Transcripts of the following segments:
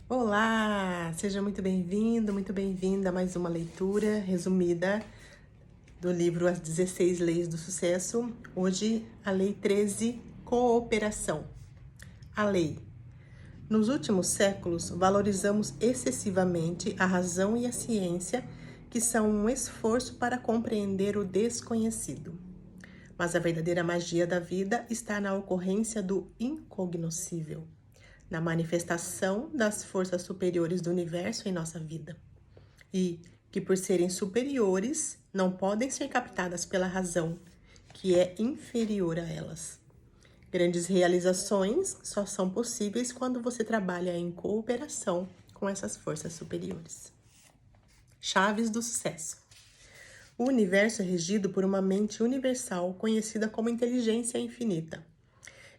Olá! Seja muito bem-vindo, muito bem-vinda a mais uma leitura resumida do livro As 16 Leis do Sucesso. Hoje, a Lei 13, Cooperação. A lei. Nos últimos séculos, valorizamos excessivamente a razão e a ciência, que são um esforço para compreender o desconhecido. Mas a verdadeira magia da vida está na ocorrência do incognoscível, na manifestação das forças superiores do universo em nossa vida, e que, por serem superiores, não podem ser captadas pela razão, que é inferior a elas. Grandes realizações só são possíveis quando você trabalha em cooperação com essas forças superiores. Chaves do sucesso. O universo é regido por uma mente universal conhecida como inteligência infinita.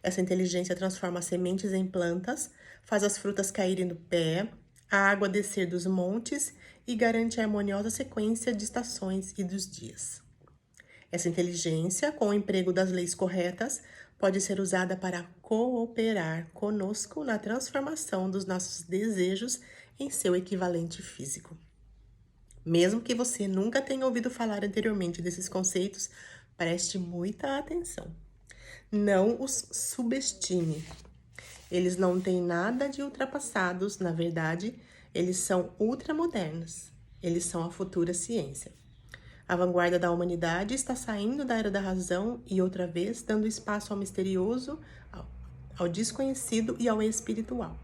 Essa inteligência transforma as sementes em plantas, faz as frutas caírem do pé, a água descer dos montes e garante a harmoniosa sequência de estações e dos dias. Essa inteligência, com o emprego das leis corretas, pode ser usada para cooperar conosco na transformação dos nossos desejos em seu equivalente físico. Mesmo que você nunca tenha ouvido falar anteriormente desses conceitos, preste muita atenção. Não os subestime. Eles não têm nada de ultrapassados, na verdade, eles são ultramodernos. Eles são a futura ciência. A vanguarda da humanidade está saindo da era da razão e outra vez dando espaço ao misterioso, ao desconhecido e ao espiritual.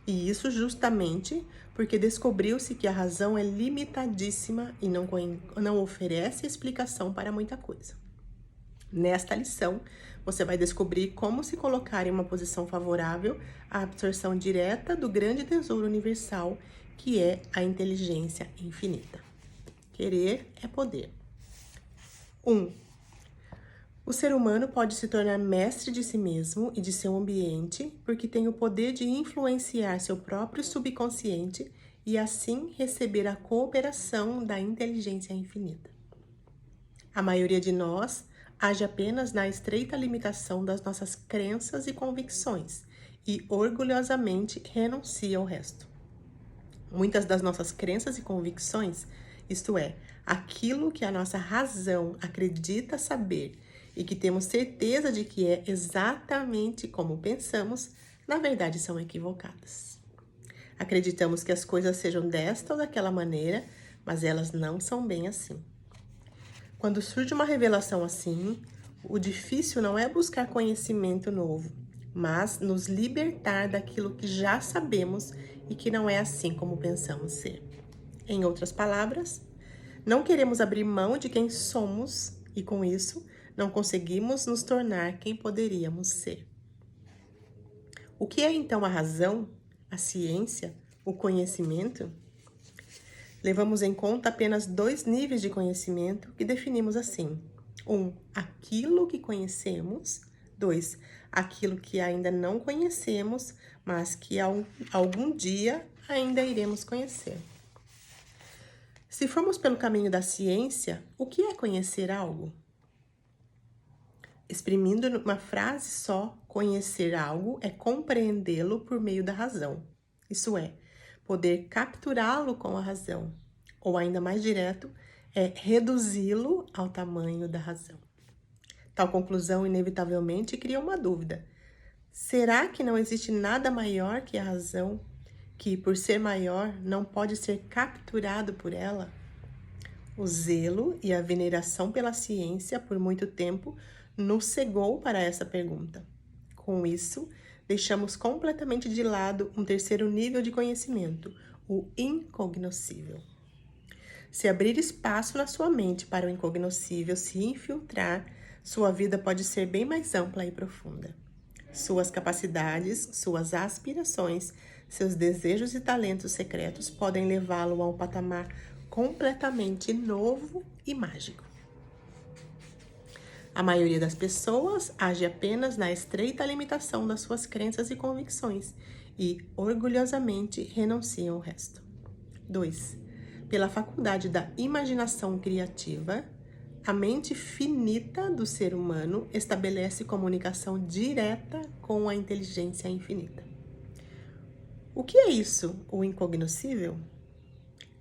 E isso justamente porque descobriu-se que a razão é limitadíssima e não oferece explicação para muita coisa. Nesta lição, você vai descobrir como se colocar em uma posição favorável à absorção direta do grande tesouro universal, que é a inteligência infinita. Querer é poder. 1. O ser humano pode se tornar mestre de si mesmo e de seu ambiente porque tem o poder de influenciar seu próprio subconsciente e assim receber a cooperação da inteligência infinita. A maioria de nós age apenas na estreita limitação das nossas crenças e convicções e orgulhosamente renuncia ao resto. Muitas das nossas crenças e convicções, isto é, aquilo que a nossa razão acredita saber e que temos certeza de que é exatamente como pensamos, na verdade são equivocadas. Acreditamos que as coisas sejam desta ou daquela maneira, mas elas não são bem assim. Quando surge uma revelação assim, o difícil não é buscar conhecimento novo, mas nos libertar daquilo que já sabemos e que não é assim como pensamos ser. Em outras palavras, não queremos abrir mão de quem somos e, com isso, não conseguimos nos tornar quem poderíamos ser. O que é então a razão, a ciência, o conhecimento? Levamos em conta apenas 2 níveis de conhecimento que definimos assim. 1. Aquilo que conhecemos. 2. Aquilo que ainda não conhecemos, mas que algum dia ainda iremos conhecer. Se formos pelo caminho da ciência, o que é conhecer algo? Exprimindo numa frase só, conhecer algo é compreendê-lo por meio da razão. Isso é, poder capturá-lo com a razão, ou ainda mais direto, é reduzi-lo ao tamanho da razão. Tal conclusão inevitavelmente cria uma dúvida. Será que não existe nada maior que a razão, que, por ser maior, não pode ser capturado por ela? O zelo e a veneração pela ciência por muito tempo nos cegou para essa pergunta. Com isso, deixamos completamente de lado um terceiro nível de conhecimento, o incognoscível. Se abrir espaço na sua mente para o incognoscível se infiltrar, sua vida pode ser bem mais ampla e profunda. Suas capacidades, suas aspirações, seus desejos e talentos secretos podem levá-lo a um patamar completamente novo e mágico. A maioria das pessoas age apenas na estreita limitação das suas crenças e convicções e orgulhosamente renunciam ao resto. 2. Pela faculdade da imaginação criativa, a mente finita do ser humano estabelece comunicação direta com a inteligência infinita. O que é isso, o incognoscível?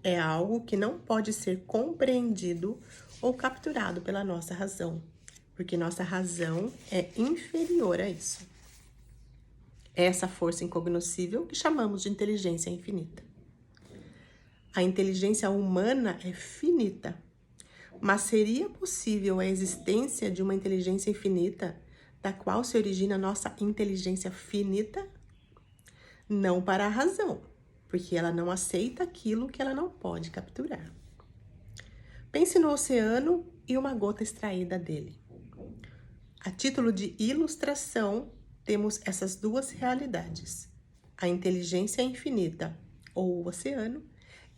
É algo que não pode ser compreendido ou capturado pela nossa razão, porque nossa razão é inferior a isso. É essa força incognoscível que chamamos de inteligência infinita. A inteligência humana é finita, mas seria possível a existência de uma inteligência infinita, da qual se origina a nossa inteligência finita? Não para a razão, porque ela não aceita aquilo que ela não pode capturar. Pense no oceano e uma gota extraída dele. A título de ilustração, temos essas duas realidades: a inteligência infinita, ou o oceano,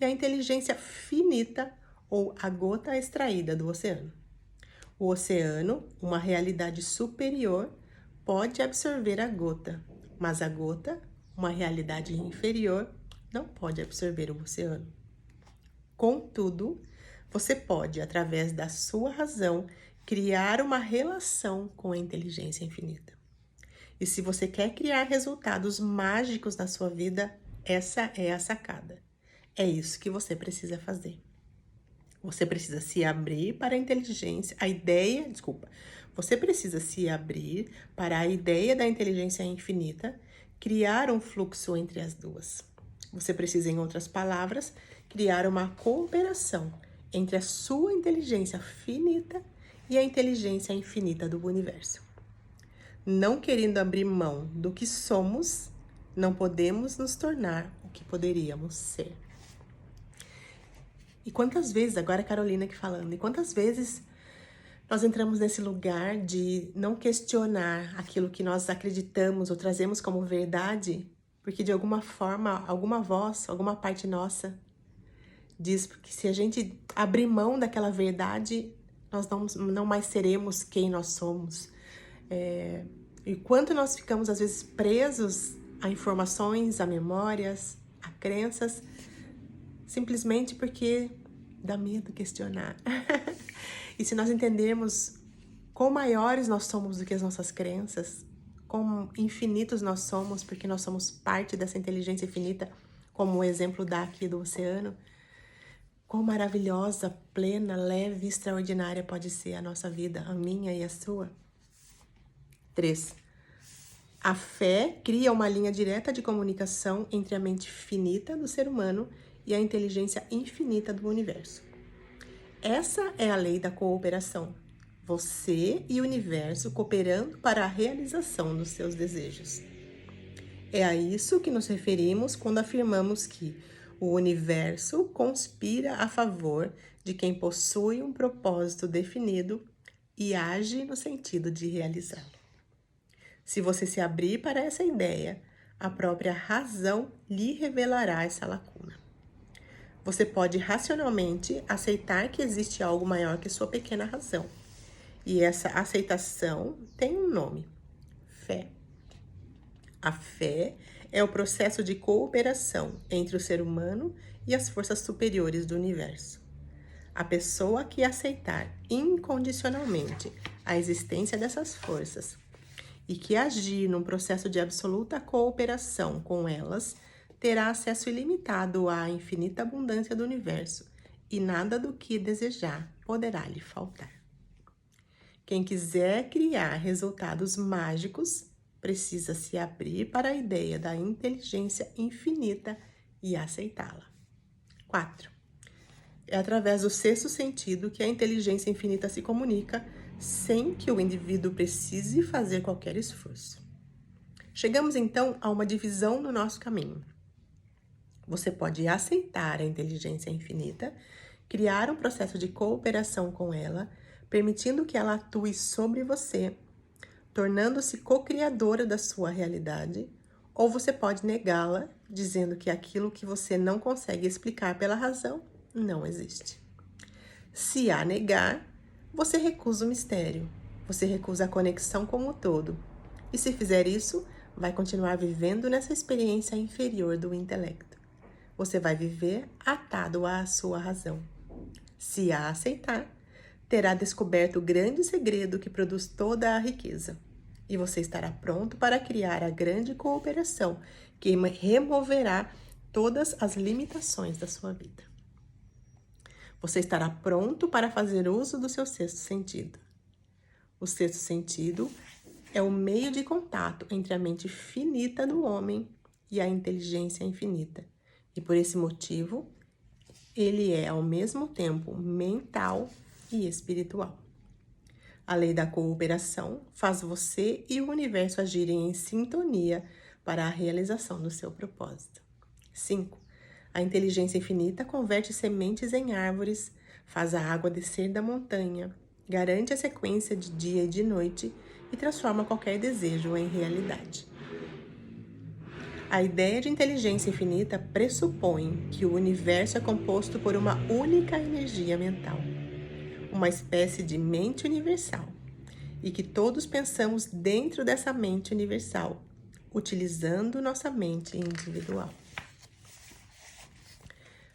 e a inteligência finita, ou a gota extraída do oceano. O oceano, uma realidade superior, pode absorver a gota, mas a gota, uma realidade inferior, não pode absorver o oceano. Contudo, você pode, através da sua razão, criar uma relação com a inteligência infinita. E se você quer criar resultados mágicos na sua vida, essa é a sacada. É isso que você precisa fazer. Você precisa se abrir para a inteligência, Você precisa se abrir para a ideia da inteligência infinita, criar um fluxo entre as duas. Você precisa, em outras palavras, criar uma cooperação entre a sua inteligência finita e a inteligência infinita do universo. Não querendo abrir mão do que somos, não podemos nos tornar o que poderíamos ser. E quantas vezes, agora a Carolina aqui falando, e quantas vezes nós entramos nesse lugar de não questionar aquilo que nós acreditamos ou trazemos como verdade, porque de alguma forma, alguma voz, alguma parte nossa diz que se a gente abrir mão daquela verdade, nós não mais seremos quem nós somos. E quanto nós ficamos, às vezes, presos a informações, a memórias, a crenças, simplesmente porque dá medo questionar. E se nós entendermos quão maiores nós somos do que as nossas crenças, quão infinitos nós somos, porque nós somos parte dessa inteligência infinita, como o exemplo daqui do oceano, quão maravilhosa, plena, leve e extraordinária pode ser a nossa vida, a minha e a sua. 3. A fé cria uma linha direta de comunicação entre a mente finita do ser humano e a inteligência infinita do universo. Essa é a lei da cooperação. Você e o universo cooperando para a realização dos seus desejos. É a isso que nos referimos quando afirmamos que o universo conspira a favor de quem possui um propósito definido e age no sentido de realizá-lo. Se você se abrir para essa ideia, a própria razão lhe revelará essa lacuna. Você pode racionalmente aceitar que existe algo maior que sua pequena razão. E essa aceitação tem um nome: fé. A fé é o processo de cooperação entre o ser humano e as forças superiores do universo. A pessoa que aceitar incondicionalmente a existência dessas forças e que agir num processo de absoluta cooperação com elas, terá acesso ilimitado à infinita abundância do universo e nada do que desejar poderá lhe faltar. Quem quiser criar resultados mágicos precisa se abrir para a ideia da inteligência infinita e aceitá-la. 4. É através do sexto sentido que a inteligência infinita se comunica sem que o indivíduo precise fazer qualquer esforço. Chegamos então a uma divisão no nosso caminho. Você pode aceitar a inteligência infinita, criar um processo de cooperação com ela, permitindo que ela atue sobre você, tornando-se co-criadora da sua realidade, ou você pode negá-la, dizendo que aquilo que você não consegue explicar pela razão não existe. Se a negar, você recusa o mistério, você recusa a conexão como um todo. E se fizer isso, vai continuar vivendo nessa experiência inferior do intelecto. Você vai viver atado à sua razão. Se a aceitar, terá descoberto o grande segredo que produz toda a riqueza. e você estará pronto para criar a grande cooperação que removerá todas as limitações da sua vida. Você estará pronto para fazer uso do seu sexto sentido. O sexto sentido é o meio de contato entre a mente finita do homem e a inteligência infinita. E por esse motivo, ele é ao mesmo tempo mental e espiritual. A lei da cooperação faz você e o universo agirem em sintonia para a realização do seu propósito. 5. A inteligência infinita converte sementes em árvores, faz a água descer da montanha, garante a sequência de dia e de noite e transforma qualquer desejo em realidade. A ideia de inteligência infinita pressupõe que o universo é composto por uma única energia mental, uma espécie de mente universal, e que todos pensamos dentro dessa mente universal, utilizando nossa mente individual.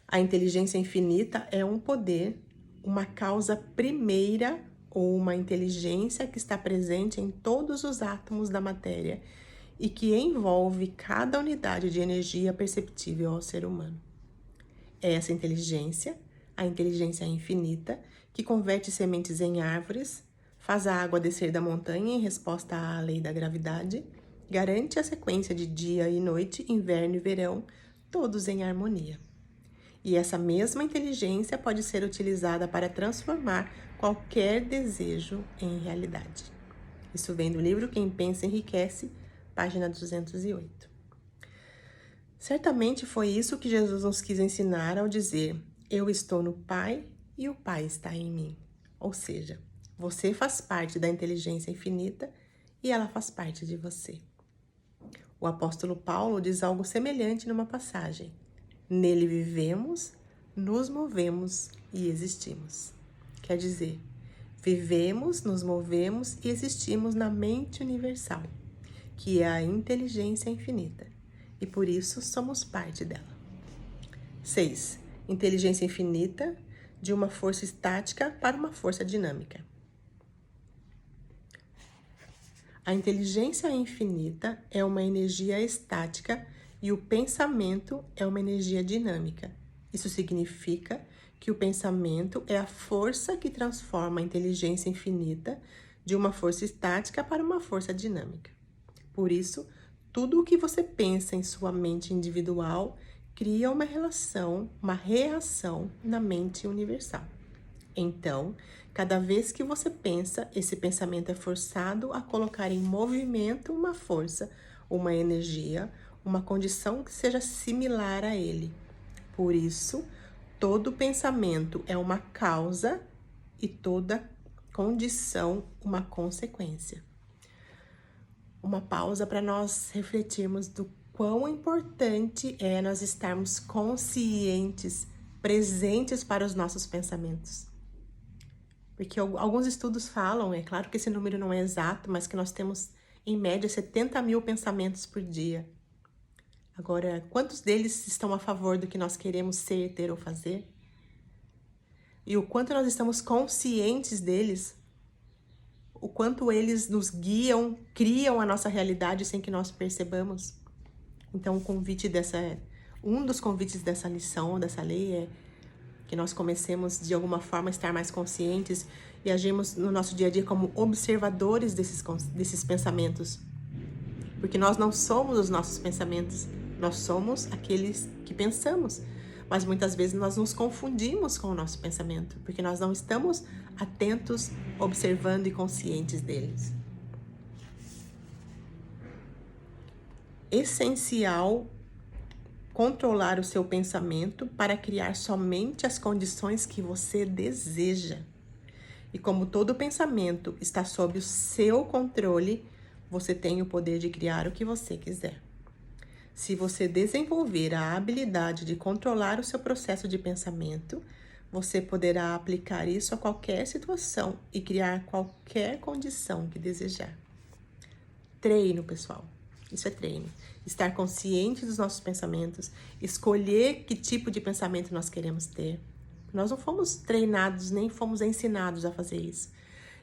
A inteligência infinita é um poder, uma causa primeira ou uma inteligência que está presente em todos os átomos da matéria e que envolve cada unidade de energia perceptível ao ser humano. É essa inteligência, a inteligência infinita, que converte sementes em árvores, faz a água descer da montanha em resposta à lei da gravidade, garante a sequência de dia e noite, inverno e verão, todos em harmonia. E essa mesma inteligência pode ser utilizada para transformar qualquer desejo em realidade. Isso vem do livro Quem Pensa Enriquece, página 208. Certamente foi isso que Jesus nos quis ensinar ao dizer: eu estou no Pai e o Pai está em mim. Ou seja, você faz parte da inteligência infinita e ela faz parte de você. O apóstolo Paulo diz algo semelhante numa passagem: nele vivemos, nos movemos e existimos. Quer dizer, vivemos, nos movemos e existimos na mente universal, que é a inteligência infinita, e por isso somos parte dela. 6. Inteligência infinita de uma força estática para uma força dinâmica. A inteligência infinita é uma energia estática e o pensamento é uma energia dinâmica. Isso significa que o pensamento é a força que transforma a inteligência infinita de uma força estática para uma força dinâmica. Por isso, tudo o que você pensa em sua mente individual cria uma reação na mente universal. Então, cada vez que você pensa, esse pensamento é forçado a colocar em movimento uma força, uma energia, uma condição que seja similar a ele. Por isso, todo pensamento é uma causa e toda condição uma consequência. Uma pausa para nós refletirmos do quão importante é nós estarmos conscientes, presentes para os nossos pensamentos. Porque alguns estudos falam, é claro que esse número não é exato, mas que nós temos, em média, 70 mil pensamentos por dia. Agora, quantos deles estão a favor do que nós queremos ser, ter ou fazer? E o quanto nós estamos conscientes deles? O quanto eles nos guiam, criam a nossa realidade sem que nós percebamos? Então, um dos convites dessa lição, dessa lei, é que nós comecemos, de alguma forma, a estar mais conscientes e agimos no nosso dia a dia como observadores desses pensamentos. Porque nós não somos os nossos pensamentos, nós somos aqueles que pensamos. Mas muitas vezes nós nos confundimos com o nosso pensamento, porque nós não estamos atentos, observando e conscientes deles. Essencial controlar o seu pensamento para criar somente as condições que você deseja. E como todo pensamento está sob o seu controle, você tem o poder de criar o que você quiser. Se você desenvolver a habilidade de controlar o seu processo de pensamento, você poderá aplicar isso a qualquer situação e criar qualquer condição que desejar. Treino, pessoal. Isso é treino. Estar consciente dos nossos pensamentos, escolher que tipo de pensamento nós queremos ter. Nós não fomos treinados, nem fomos ensinados a fazer isso.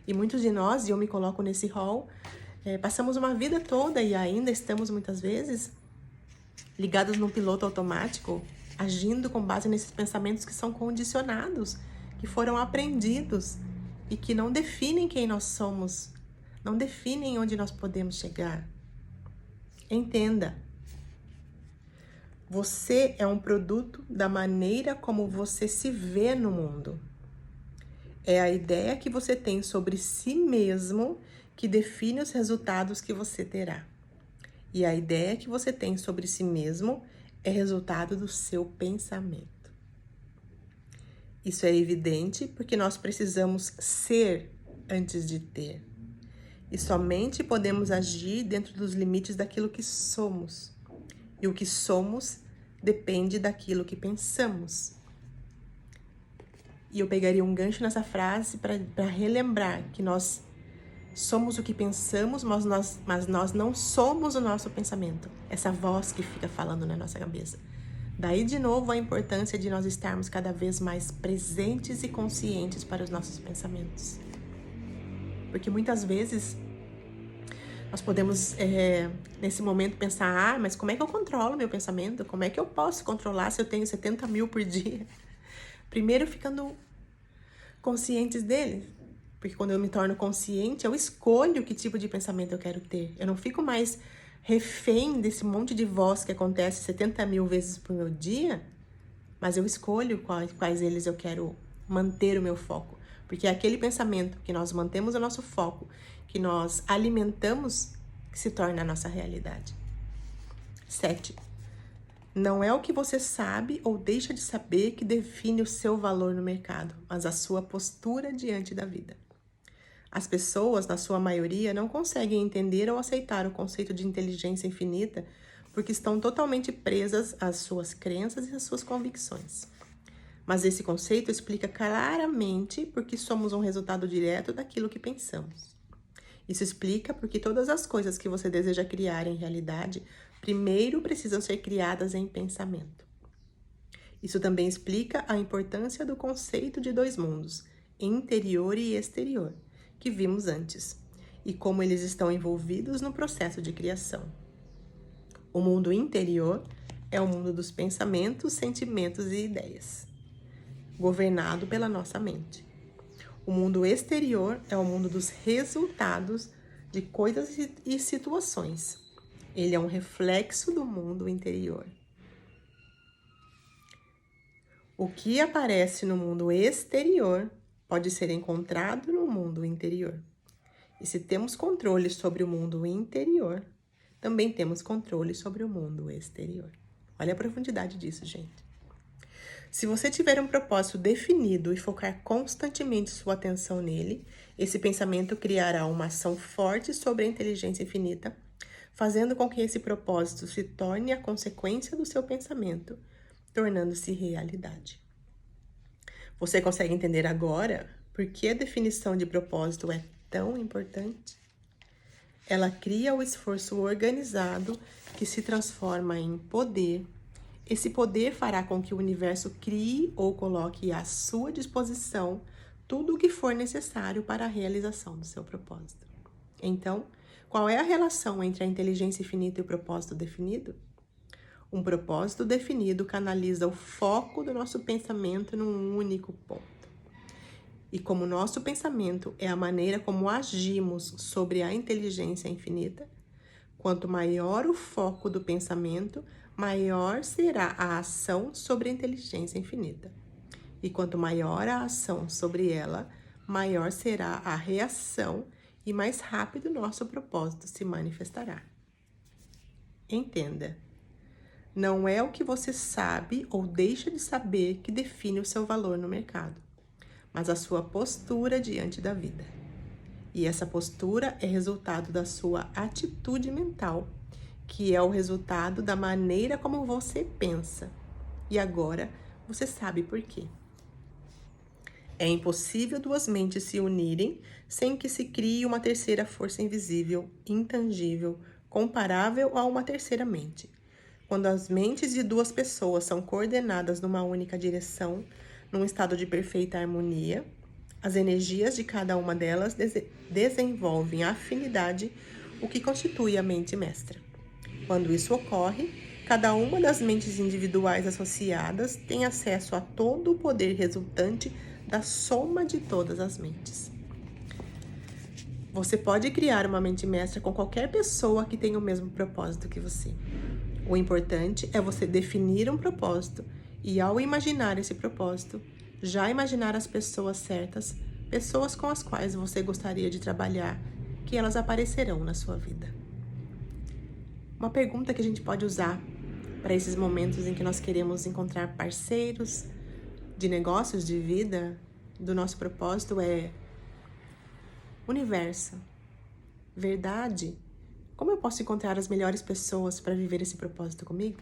E muitos de nós, e eu me coloco nesse rol, Passamos uma vida toda e ainda estamos muitas vezes ligados num piloto automático, agindo com base nesses pensamentos que são condicionados, que foram aprendidos e que não definem quem nós somos, não definem onde nós podemos chegar. Entenda, você é um produto da maneira como você se vê no mundo. É a ideia que você tem sobre si mesmo que define os resultados que você terá. E a ideia que você tem sobre si mesmo é resultado do seu pensamento. Isso é evidente porque nós precisamos ser antes de ter. E somente podemos agir dentro dos limites daquilo que somos. E o que somos depende daquilo que pensamos. E eu pegaria um gancho nessa frase para relembrar que nós somos o que pensamos, mas nós não somos o nosso pensamento. Essa voz que fica falando na nossa cabeça. Daí, de novo, a importância de nós estarmos cada vez mais presentes e conscientes para os nossos pensamentos. Porque muitas vezes nós podemos, nesse momento, pensar, mas como é que eu controlo meu pensamento? Como é que eu posso controlar se eu tenho 70 mil por dia? Primeiro, ficando conscientes dele. Porque quando eu me torno consciente, eu escolho que tipo de pensamento eu quero ter. Eu não fico mais refém desse monte de voz que acontece 70 mil vezes por meu dia, mas eu escolho quais eles eu quero manter o meu foco. Porque é aquele pensamento que nós mantemos o nosso foco, que nós alimentamos, que se torna a nossa realidade. 7. Não é o que você sabe ou deixa de saber que define o seu valor no mercado, mas a sua postura diante da vida. As pessoas, na sua maioria, não conseguem entender ou aceitar o conceito de inteligência infinita porque estão totalmente presas às suas crenças e às suas convicções. Mas esse conceito explica claramente porque somos um resultado direto daquilo que pensamos. Isso explica porque todas as coisas que você deseja criar em realidade, primeiro precisam ser criadas em pensamento. Isso também explica a importância do conceito de dois mundos, interior e exterior, que vimos antes, e como eles estão envolvidos no processo de criação. O mundo interior é o mundo dos pensamentos, sentimentos e ideias, governado pela nossa mente. O mundo exterior é o mundo dos resultados de coisas e situações. Ele é um reflexo do mundo interior. O que aparece no mundo exterior pode ser encontrado no mundo interior. E se temos controle sobre o mundo interior, também temos controle sobre o mundo exterior. Olha a profundidade disso, gente. Se você tiver um propósito definido e focar constantemente sua atenção nele, esse pensamento criará uma ação forte sobre a inteligência infinita, fazendo com que esse propósito se torne a consequência do seu pensamento, tornando-se realidade. Você consegue entender agora por que a definição de propósito é tão importante? Ela cria o esforço organizado que se transforma em poder. Esse poder fará com que o universo crie ou coloque à sua disposição tudo o que for necessário para a realização do seu propósito. Então, qual é a relação entre a inteligência infinita e o propósito definido? Um propósito definido canaliza o foco do nosso pensamento num único ponto. E como nosso pensamento é a maneira como agimos sobre a inteligência infinita, quanto maior o foco do pensamento, maior será a ação sobre a inteligência infinita. E quanto maior a ação sobre ela, maior será a reação e mais rápido nosso propósito se manifestará. Entenda, não é o que você sabe ou deixa de saber que define o seu valor no mercado, mas a sua postura diante da vida. E essa postura é resultado da sua atitude mental, que é o resultado da maneira como você pensa. E agora você sabe por quê. É impossível duas mentes se unirem sem que se crie uma terceira força invisível, intangível, comparável a uma terceira mente. Quando as mentes de duas pessoas são coordenadas numa única direção, num estado de perfeita harmonia, as energias de cada uma delas desenvolvem afinidade, o que constitui a mente mestra. Quando isso ocorre, cada uma das mentes individuais associadas tem acesso a todo o poder resultante da soma de todas as mentes. Você pode criar uma mente mestra com qualquer pessoa que tenha o mesmo propósito que você. O importante é você definir um propósito e, ao imaginar esse propósito, já imaginar as pessoas certas, pessoas com as quais você gostaria de trabalhar, que elas aparecerão na sua vida. Uma pergunta que a gente pode usar para esses momentos em que nós queremos encontrar parceiros de negócios, de vida, do nosso propósito é: universo, verdade, como eu posso encontrar as melhores pessoas para viver esse propósito comigo?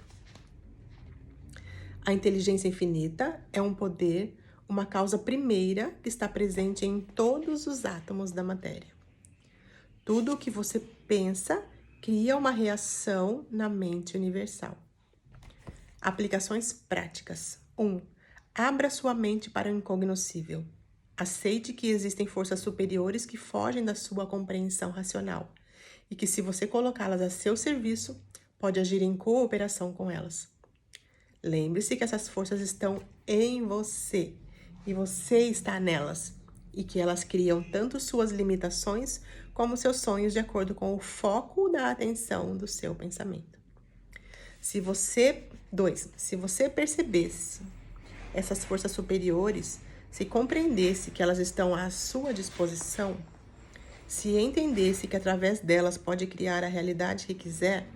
A inteligência infinita é um poder, uma causa primeira que está presente em todos os átomos da matéria. Tudo o que você pensa cria uma reação na mente universal. Aplicações práticas. 1. Abra sua mente para o incognoscível. Aceite que existem forças superiores que fogem da sua compreensão racional e que, se você colocá-las a seu serviço, pode agir em cooperação com elas. Lembre-se que essas forças estão em você e você está nelas, e que elas criam tanto suas limitações como seus sonhos de acordo com o foco da atenção do seu pensamento. Se você percebesse essas forças superiores, se compreendesse que elas estão à sua disposição, se entendesse que através delas pode criar a realidade que quiser,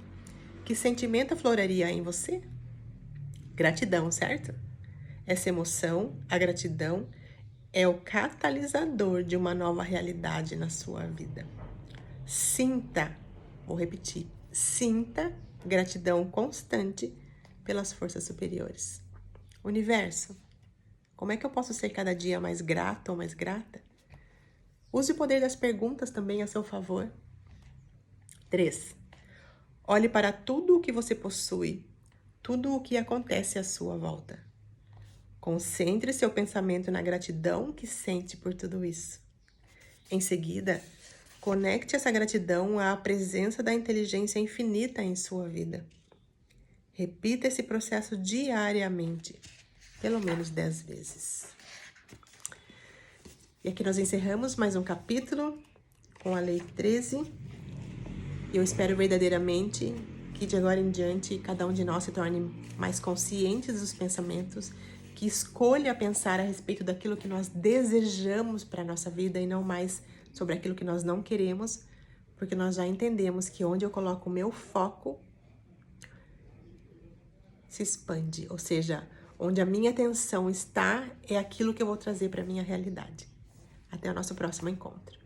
que sentimento afloraria em você? Gratidão, certo? Essa emoção, a gratidão, é o catalisador de uma nova realidade na sua vida. Sinta, vou repetir, sinta gratidão constante pelas forças superiores. Universo, como é que eu posso ser cada dia mais grato ou mais grata? Use o poder das perguntas também a seu favor. 3. Olhe para tudo o que você possui, tudo o que acontece à sua volta. Concentre seu pensamento na gratidão que sente por tudo isso. Em seguida, conecte essa gratidão à presença da inteligência infinita em sua vida. Repita esse processo diariamente, pelo menos 10 vezes. E aqui nós encerramos mais um capítulo com a Lei 13. Eu espero verdadeiramente que de agora em diante cada um de nós se torne mais consciente dos pensamentos, que escolha pensar a respeito daquilo que nós desejamos para a nossa vida e não mais sobre aquilo que nós não queremos, porque nós já entendemos que onde eu coloco o meu foco se expande, ou seja, onde a minha atenção está é aquilo que eu vou trazer para a minha realidade. Até o nosso próximo encontro.